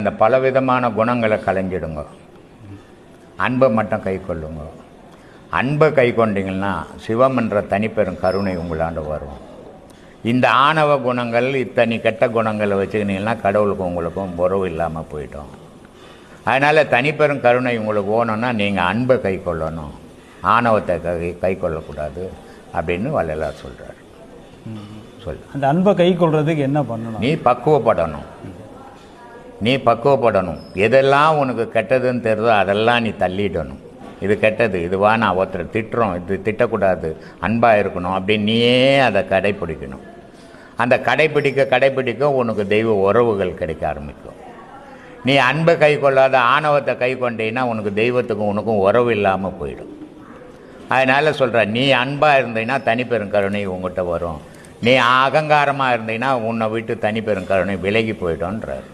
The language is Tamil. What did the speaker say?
அந்த பலவிதமான குணங்களை களைஞ்சிடுங்க. அன்பை மட்டும் கை கொள்ளுங்க. அன்பை கை கொண்டீங்கன்னா சிவம் என்ற தனிப்பெரும் கருணை உங்களாண்டு வரும். இந்த ஆணவ குணங்கள் இத்தனை கெட்ட குணங்களை வச்சுக்கினீங்கன்னா கடவுளுக்கும் உங்களுக்கும் உறவு இல்லாமல் போயிட்டோம். அதனால் தனிப்பெரும் கருணை உங்களுக்கு ஓணுன்னா நீங்கள் அன்பை கை கொள்ளணும், ஆணவத்தை கை கொள்ளக்கூடாது அப்படின்னு வள்ளலார் சொல்கிறார். அந்த அன்பை கை கொள்றதுக்கு என்ன பண்ணணும்? நீ பக்குவப்படணும். எதெல்லாம் உனக்கு கெட்டதுன்னு தெரியுதோ அதெல்லாம் நீ தள்ளிடணும். இது கெட்டது, இதுவா நான் ஒருத்தரை திட்டுறோம், இது திட்டக்கூடாது, அன்பாக இருக்கணும் அப்படின்னு நீயே அதை கடைப்பிடிக்கணும். அந்த கடைப்பிடிக்க உனக்கு தெய்வ உறவுகள் கிடைக்க ஆரம்பிக்கும். நீ அன்பை கை கொள்ளாத ஆணவத்தை கை கொண்டீங்கன்னா உனக்கு தெய்வத்துக்கும் உனக்கும் உறவு இல்லாமல் போயிடும். அதனால் சொல்கிற, நீ அன்பாக இருந்தீங்கன்னா தனிப்பெருங்கருணை உங்கள்கிட்ட வரும். நீ அகங்காரமாக இருந்தீங்கன்னா உன்னை விட்டு தனிப்பெருங்கருணை விலகி போயிடும்ன்றார்.